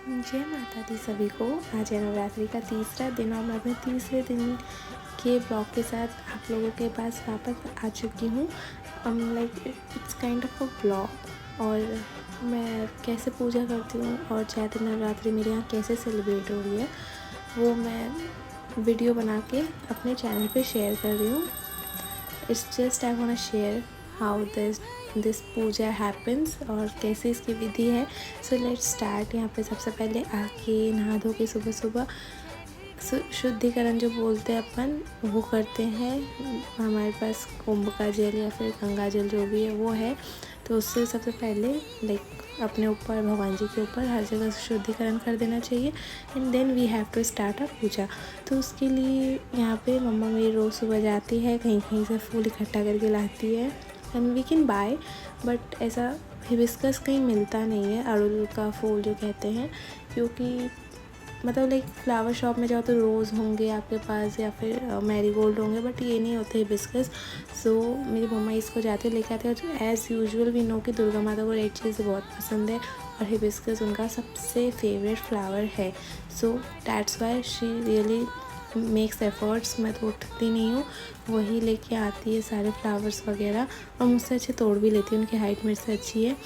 जय माता दी सभी को। आज है नवरात्रि का तीसरा दिन और मैं अपने तीसरे दिन के ब्लॉग के साथ आप लोगों के पास वापस आ चुकी हूँ। Like it's kind of a blog, और मैं कैसे पूजा करती हूँ और चैत्र नवरात्रि मेरे यहाँ कैसे सेलिब्रेट हो रही है वो मैं वीडियो बना के अपने चैनल पे शेयर कर रही हूँ। It's just I want share how this puja happens और कैसे इसकी विधि है। So let's start. यहाँ पे सबसे पहले आके नहा धो के सुबह सुबह शुद्धिकरण जो बोलते हैं अपन वो करते हैं। हमारे पास कुंभ का जल या फिर गंगा जल जो भी है वो है, तो उससे सबसे पहले लाइक अपने ऊपर भगवान जी के ऊपर हर जगह शुद्धिकरण कर देना चाहिए and then we have to start a puja. तो उसके लिए यहाँ पे मम्मा मेरी रोज़ सुबह जाती है, कहीं कहीं से फूल इकट्ठा करके लाती है and we can buy, but ऐसा हिबिस्कस कहीं मिलता नहीं है, अड़हुल का फूल जो कहते हैं, क्योंकि मतलब लाइक फ्लावर शॉप में जाओ तो रोज़ होंगे आपके पास या फिर मैरीगोल्ड होंगे, बट ये नहीं होते हिबिस्कस। सो मेरी मम्मा इसको जाते लेके आते हैं। तो एज़ यूजुअल वी नो कि दुर्गा माता को रेड चीज़ बहुत पसंद है और हिबिस्कस उनका सबसे फेवरेट फ्लावर है। So that's why she really makes efforts. मैं तो उठती नहीं हूँ, वही लेके आती है सारे फ्लावर्स वगैरह और मुझसे अच्छे तोड़ भी लेती है, उनकी हाइट मेरे से अच्छी है।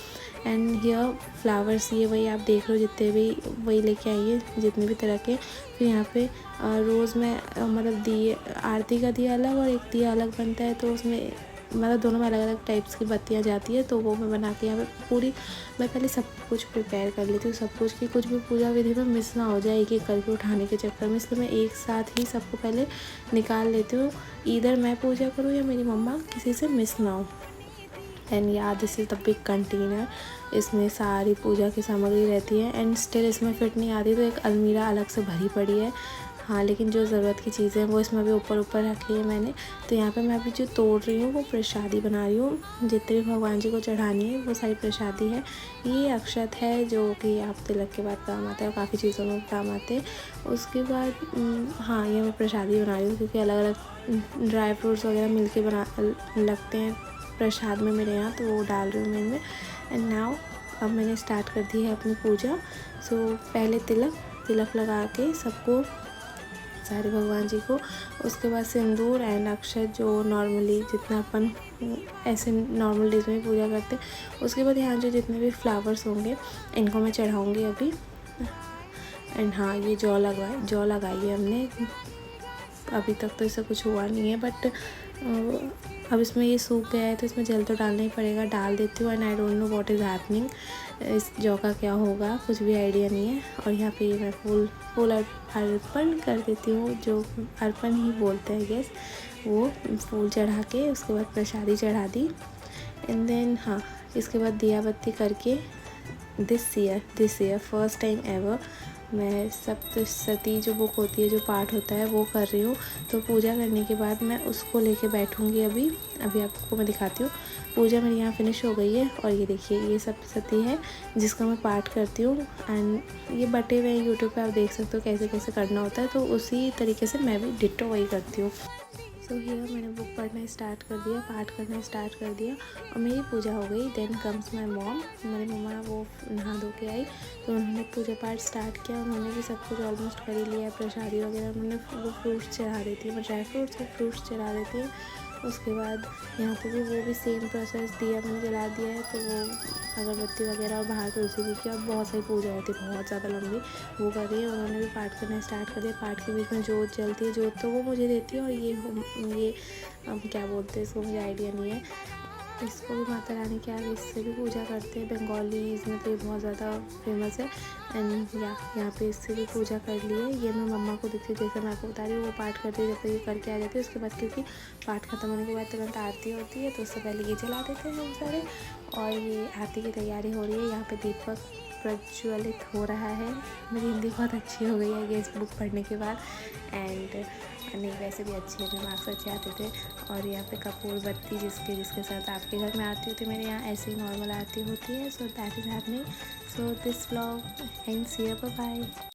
एंड हियर फ्लावर्स ये वही आप देख रहे हो जितने भी वही लेके आई है जितने भी तरह के। फिर यहाँ पे रोज़ में मतलब दिए आरती का दिया अलग और एक दिया अलग बनता है, तो उसमें मतलब दोनों में अलग अलग टाइप्स की बत्तियाँ जाती है, तो वो मैं बना के यहाँ पे पूरी मैं पहले सब कुछ प्रिपेयर कर लेती हूँ, सब कुछ की कुछ भी पूजा विधि में मिस ना हो जाए एक एक करके उठाने के चक्कर में, इसलिए मैं एक साथ ही सबको पहले निकाल लेती हूँ। ईदर मैं पूजा करूँ या मेरी मम्मा, किसी से मिस ना हो। एंड या this is the big container, इसमें सारी पूजा की सामग्री रहती है एंड स्टिल इसमें फिट नहीं आती, तो एक अलमीरा अलग से भरी पड़ी है। हाँ, लेकिन जो ज़रूरत की चीज़ें हैं वो इसमें भी ऊपर ऊपर रख ली है मैंने। तो यहाँ पे मैं अभी जो तोड़ रही हूँ वो प्रसादी बना रही हूँ, जितने भी भगवान जी को चढ़ानी है वो सारी प्रसादी है। ये अक्षत है जो कि आप तिलक के बाद काम आता है और काफ़ी चीज़ों में काम आते हैं। उसके बाद हाँ, ये मैं प्रसादी बना रही हूँ क्योंकि अलग अलग ड्राई फ्रूट्स वगैरह मिल के बना लगते हैं प्रसाद में मेरे यहाँ, तो वो डाल रही हूँ मैं इनमें। एंड नाउ अब मैंने स्टार्ट कर दी है अपनी पूजा। सो पहले तिलक लगा के सबको, सारे भगवान जी को, उसके बाद सिंदूर एंड अक्षत जो नॉर्मली जितना अपन ऐसे नॉर्मल डेज में पूजा करते हैं। उसके बाद यहाँ जो जितने भी फ्लावर्स होंगे इनको मैं चढ़ाऊँगी अभी। एंड हाँ, ये जौ लगाई है हमने। अभी तक तो इससे कुछ हुआ नहीं है, बट अब इसमें ये सूख गया है तो इसमें जल तो डालना ही पड़ेगा, डाल देती हूँ। And I don't know what is happening, इस जौ का क्या होगा कुछ भी आइडिया नहीं है। और यहाँ पे मैं फूल अर्पण कर देती हूँ, जो अर्पण ही बोलते हैं गेस, वो फूल चढ़ा के उसके बाद प्रसादी चढ़ा दी। एंड देन हाँ, इसके बाद दिया बत्ती करके this year first time ever मैं सप्तशती जो बुक होती है, जो पाठ होता है, वो कर रही हूँ। तो पूजा करने के बाद मैं उसको लेके बैठूँगी। अभी आपको मैं दिखाती हूँ। पूजा मेरी यहाँ फिनिश हो गई है और ये देखिए ये सप्तशती है जिसका मैं पाठ करती हूँ। एंड ये बटे हुए हैं यूट्यूब पे, आप देख सकते हो कैसे कैसे करना होता है, तो उसी तरीके से मैं भी डिट्टो वही करती हूँ। सो हियर मैंने बुक पढ़ना स्टार्ट कर दिया, पाठ करना स्टार्ट कर दिया और मेरी पूजा हो गई। देन कम्स माई मॉम, मेरी मम्मा वो नहा धो के आई तो उन्होंने पूजा पाठ स्टार्ट किया। उन्होंने भी सब कुछ ऑलमोस्ट कर ही लिया, प्रसादी वगैरह उन्होंने वो फ्रूट्स चढ़ा देती है, ड्राई फ्रूट्स चढ़ा देती है। उसके बाद यहाँ पे भी वो भी सेम प्रोसेस, दिया मैंने जला दिया है, तो वो अगरबत्ती वगैरह और बाहर तुलसी जी की और बहुत सारी पूजा होती है बहुत ज़्यादा लंबी, वो कर रही है। उन्होंने भी पाठ करना स्टार्ट कर दिया। पाठ के बीच में जोत जलती है, जोत तो वो मुझे देती है और ये अब क्या बोलते हैं इसको, मुझे आइडिया नहीं है। इसको भी माता रानी के आगे इससे भी पूजा करते हैं, बंगालीज़ में तो ये बहुत ज़्यादा फेमस है। एंड यहाँ पे इससे भी पूजा कर ली है। ये मैं मम्मा को देखती हूँ, जैसे मैं आपको बता रही हूँ, वो पाठ करती है, जब तक ये करके आ जाती है उसके बाद, क्योंकि पाठ खत्म होने के बाद तुरंत आरती होती है, तो उससे पहले ये जला देते हैं हम सारे। और ये आरती की तैयारी हो रही है, यहाँ पे दीपक प्रज्वलित हो रहा है। मेरी हिंदी बहुत अच्छी हो गई है ये इस बुक पढ़ने के बाद। एंड नहीं, वैसे भी अच्छी है, मार्क्स अच्छे आते थे। और यहाँ पे कपूर बत्ती जिसके साथ आपके घर में आरती होती है, मेरे यहाँ ऐसे ही नॉर्मल आरती होती है। So that is happening. So this vlog ends here, bye bye.